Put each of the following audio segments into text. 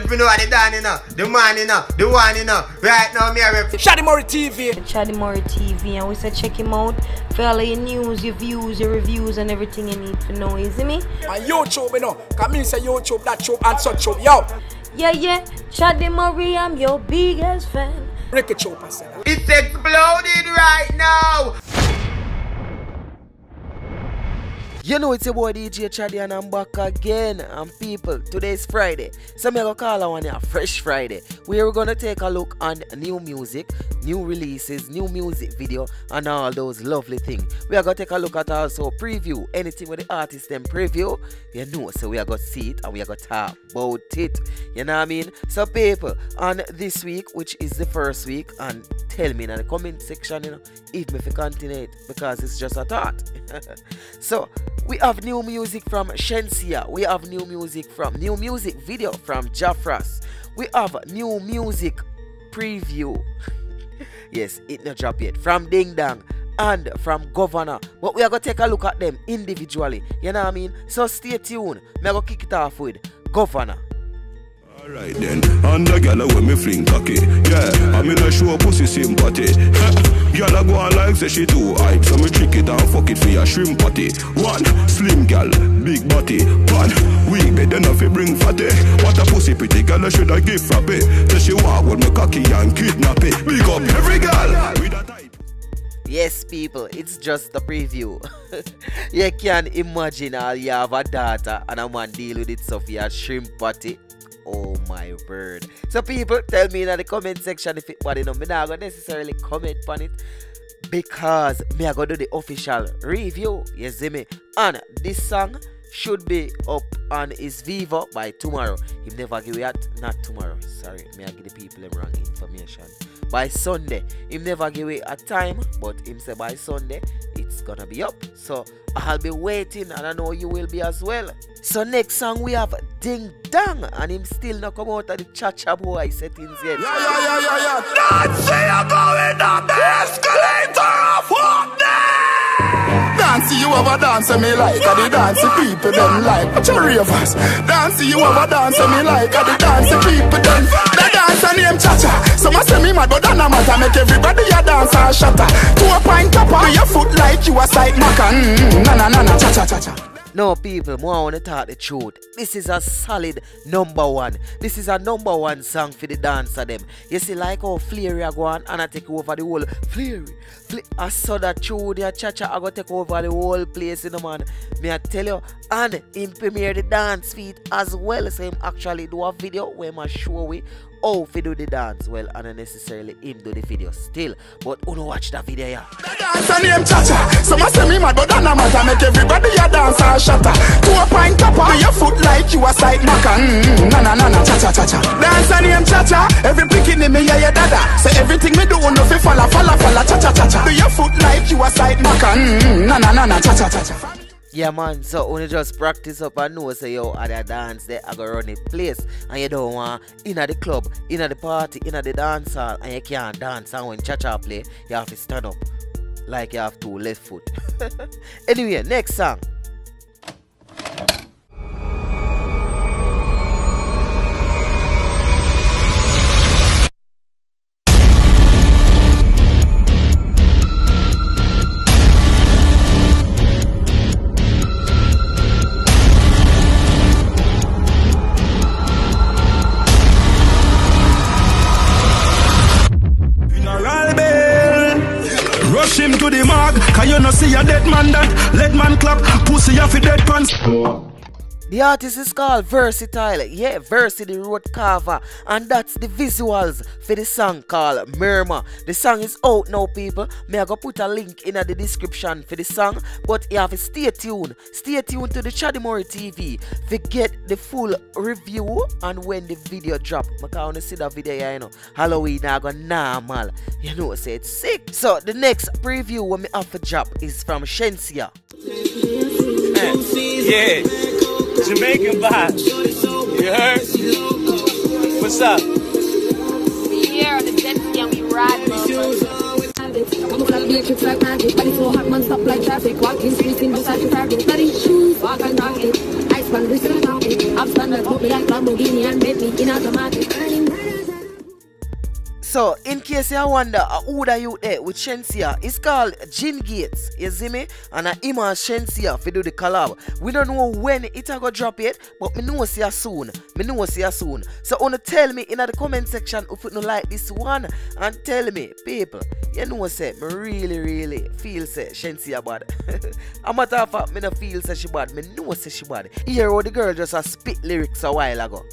If you know what they done, you know, the man, you know, the one, you know, right now, me are Chaddy TV. Chaddy TV, and we said check him out for all your news, your views, your reviews, and everything you need to know, you see me? And YouTube, you know, come in say YouTube, that tube, and such tube, yo. Yeah, Chaddy Murray, I'm your biggest fan. Ricky Chopper said that. It's exploding right now. You know it's your boy DJ Chaddy and I'm back again. And people, today is Friday. So I'm going to call on a Fresh Friday. We're going to take a look on new music, new releases, new music video and all those lovely things. We are going to take a look at also preview. Anything with the artist them preview, you know, so we are going to see it and we are going to talk about it. You know what I mean? So people, on this week, which is the first week, and tell me in the comment section, you know, if me continue it because it's just a thought. So, we have new music from Shenseea. We have new music video from Frass. We have new music preview. Yes, it not drop yet. From Ding Dang and from Govanna. But we are going to take a look at them individually. You know what I mean? So stay tuned. I'm going to kick it off with Govanna. Alright then, and the girl when me fling cocky. Yeah, I mean I show pussy sympathy. Girl I go on like say she too hype, so me trick it and fuck it for your shrimp patty. One, slim girl, big body. One, weak bed enough to bring fatty. What a pussy pretty girl I should I give frappe. So she walk with me cocky and kidnap it. Big up every girl with a type. Yes, people, it's just the preview. You can imagine all you have a daughter and a man deal with it so for your shrimp patty. Oh my word. So people, tell me in the comment section if it body, you know, me not gonna necessarily comment on it because me I gonna do the official review. You see me? And this song should be up on his Vivo by tomorrow. He never give it, not tomorrow. Sorry, me I give the people them wrong information. By Sunday. He never give it a time, but him say by Sunday it's gonna be up. So I'll be waiting and I know you will be as well. So next song we have Ding Dang and him still not come out of the cha-cha boy settings yet. Yeah. Nancy, you're going up the escalator of what Nancy, you ever dance me like the dancing people them like cherry of us. Nancy, you ever dance me like the dancing people them. The dancer named Cha-Cha. Some say me mad but that no matter. Make everybody a dance and shatter. To a pint topper, your foot like you a side maca. Na cha-cha. No people, more I want to talk the truth. This is a solid #1. This is a #1 song for the dancer them. You see like how Flary go on and I take over the whole Flary. I saw that through the cha-cha I go take over the whole place, you know man. Me I tell you, and him premiere the dance feed as well. So him actually do a video where I show we how to do the dance. Well, and not necessarily him do the video still. But who no watch that video yeah. The dancer named Cha-Cha. Some say me mad but that no matter. Make everybody a dance and shatter. To a pint topper, your foot like you a side maca. Na cha-cha. Dancer named Cha-Cha. Every picking in me yeah your dada. Say everything me do no fi falla cha-cha. Do your foot like you a side maca. Na cha-cha. Yeah man, so when you just practice up and know say yo at the dance there I go run a place and you don't want in the club, in the party, in the dance hall and you can't dance and when cha-cha play you have to stand up like you have two left foot. Anyway, next song. Him to the mark, can you not see a dead man that let man clap, pussy off a dead pants. The artist is called Versatile, yeah, Versi the road carver, and that's the visuals for the song called Murma. The song is out now people, may I go put a link in the description for the song, but you have to stay tuned to the Chaddy TV to get the full review and when the video drop. I can't see the video here, you know, Halloween I go normal, you know, say it's sick. So the next preview when me have to drop is from Shenseea. Yeah. Jamaican vibes. You heard? What's up? We here on the jet ski and we ride, I'm gonna be a trip like magic, but it's so hot, man, stop like traffic. Walking streets in beside the fabric, bloody shoes, walk and rock it. Ice man, wrist and pocket. I'm standard, put me like Lamborghini and Bentley in automatic. So, in case you wonder who the youth there with Shenseea, it's called Gin Gates, you see me? And him and Shenseea for do the collab. We don't know when it a go drop yet, but me know see ya soon. So, wanna tell me in the comment section if you don't like this one, and tell me, people, you know say, me really feel say Shenseea bad. A matter of fact, me no feel say she bad, me know say she bad. Here how the girl just a spit lyrics a while ago.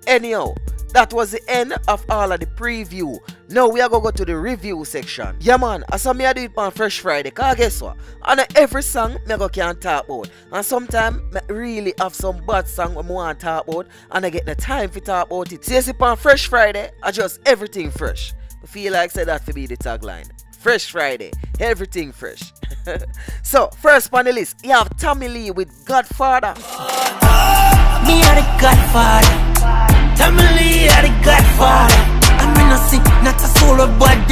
Anyhow, that was the end of all of the preview. Now we are going to go to the review section. Yeah man, as I do it on Fresh Friday, cause guess what? And every song I can talk about. And sometimes I really have some bad song I want to talk about and I get the time to talk about it. So you see on Fresh Friday, I just everything fresh. I feel like say that to be the tagline. Fresh Friday, everything fresh. So, first on the list, you have Tommy Lee with Godfather. Me are the Godfather. Tommy Lee are the Godfather. I'm in a sick, not a soul of bad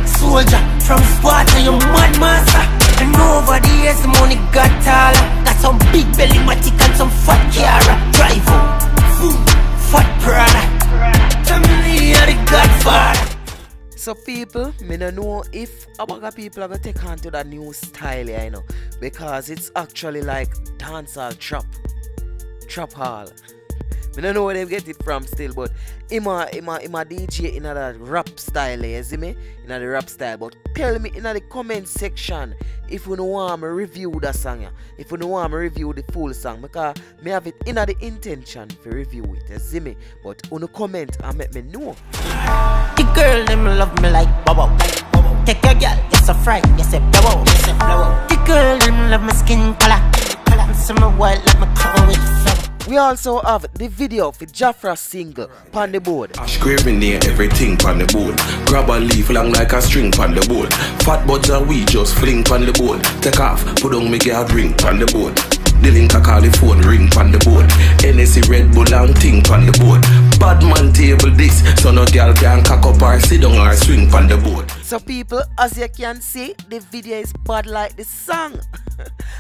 soldier from Sparta, your mad master. And over the years, the money got taller. Got some big belly matic and some fat Kiara. Drive up, fat Prada. Tommy Lee are the Godfather. So people, me don't know if Abaga people are going to take on to that new style, you know, because it's actually like dancehall trap hall. I don't know where they get it from still, but I'm a DJ in that rap style, you see me? In the rap style. But tell me in the comment section if you don't want me review that song, if you don't want me review the full song, because me have it in the intention to review it, you see me? But on the comment and make me know. The girl them love me like bow. Take your girl, yes a fry, yes a blow. The girl them love my skin color. Some white like my cover with flower. We also have the video for Frass single on the board. Ash craving near everything on the board. Grab a leaf long like a string on the board. Fat buds and we just fling on the board. Take off, put on me girl drink on the board. The link I call the phone ring on the board. NSC Red Bull and ting on the board. Bad man table this, so no girl can cock up or sit down or swing on the board. So people, as you can see, the video is bad like the song.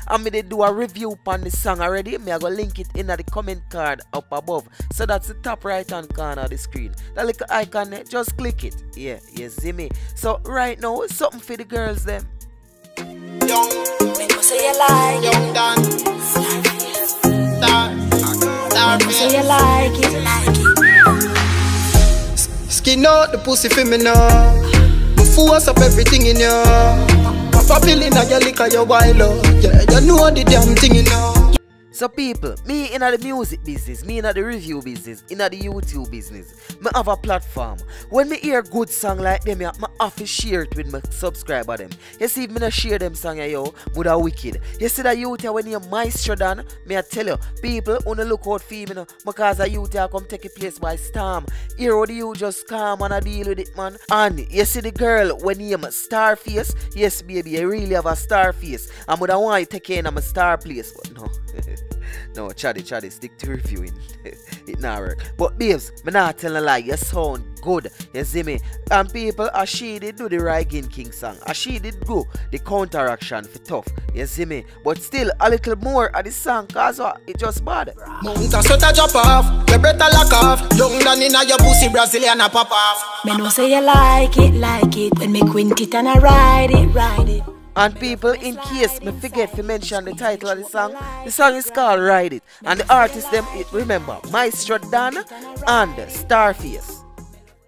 And me they do a review on the song already. Me I go link it in the comment card up above. So that's the top right hand corner of the screen. That little icon there, just click it. Yeah, you see me. So right now, something for the girls them. Young, say you like young Dan. Say you like it. Skin out the pussy for me now. Force up everything in you. Papa feeling like your liquor, your wild up. Yeah, you know the damn thing you know. So people, me in the music business, me in the review business, in the YouTube business, me have a platform. When me hear good song like them, I have to share it with my subscriber them. You see, if me not share them song, yo, would a wicked. You see that youth when you're maestro done, me I tell you, people wanna look out for me, because a youth come take a place by storm. Here how the youth just calm and I deal with it, man. And you see the girl when you're star face, yes baby, I really have a star face. I would want you take care of my star place, but no. No, Chaddy, stick to reviewing. It not work. But babes, me not tell a lie, you sound good. You see me? And people, as she did do the Riddim King song, as she did go the counteraction for tough. You see me? But still a little more of the song, cause what? It just bad. Mount a sweater drop off, you better lock off. Young down in your pussy, Brazilian a pop off. Me know say you like it. When me quint it and I ride it. And people, in case me forget to mention the title of the song is called Ride It. And the artist them, remember, Maestro Dan and Starface.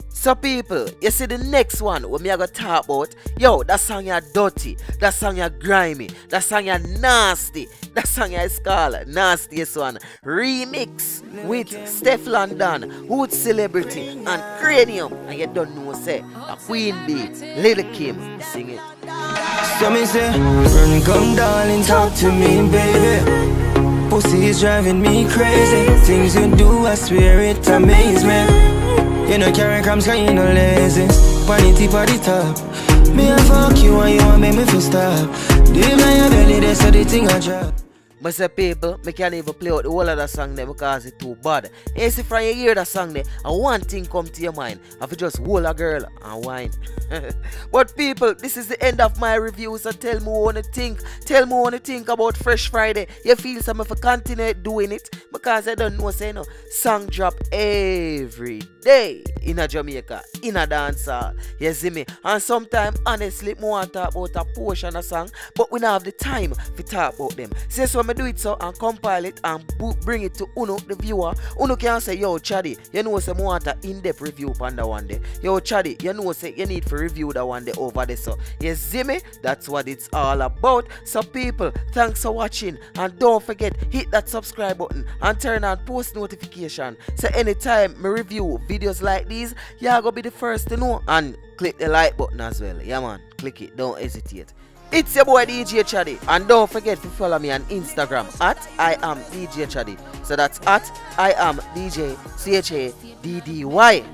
So people, you see the next one when me I go talk about, yo, that song ya dirty, that song ya grimy, that song ya nasty, that song ya is called Nastiest One Remix with Steph London, Hood Celebrity and Cranium. And you don't know say, a Queen Bee, Lil Kim, sing it. So me say, run come darling, talk to me baby. Pussy is driving me crazy. Things you do, I swear it amaze me. You know carry crumbs cause you no lazy. Panty for the top. Me I fuck you and you want make me feel stop. Deep in your belly, that's how the thing I drop. But say people, I can't even play out the whole of that song there because it's too bad. You see, from you hear that song there, and one thing come to your mind, if you just hold a girl and whine. But people, this is the end of my review, so tell me what you think. Tell me what you think about Fresh Friday. You feel some if I continue doing it? Because I don't know, say no, song drop every day in a Jamaica, in a dance hall. You see me? And sometimes, honestly, I want to talk about a portion of song, but we don't have the time to talk about them. So I do it so and compile it and bring it to Uno, the viewer. Uno can say, yo, Chaddy, you know, say I want an in-depth review on that one day. Yo, Chaddy, you know, say you need to review that one day over there. So, you see me? That's what it's all about. So, people, thanks for watching. And don't forget, hit that subscribe button and turn on post notification. So, anytime I review videos like these, you're going to be the first to know. And click the like button as well. Yeah, man. Click it. Don't hesitate. It's your boy DJ Chaddy, and don't forget to follow me on Instagram at I am DJ Chaddy. So that's at I am DJ CHADDY.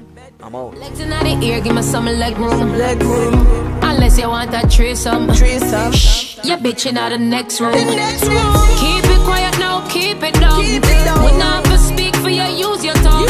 I'm out. Legs in the ear, give me some leg room. Unless you want a threesome. Shh, you bitching out the next room. Keep it quiet now, keep it down. When I have to speak for you, use your tongue.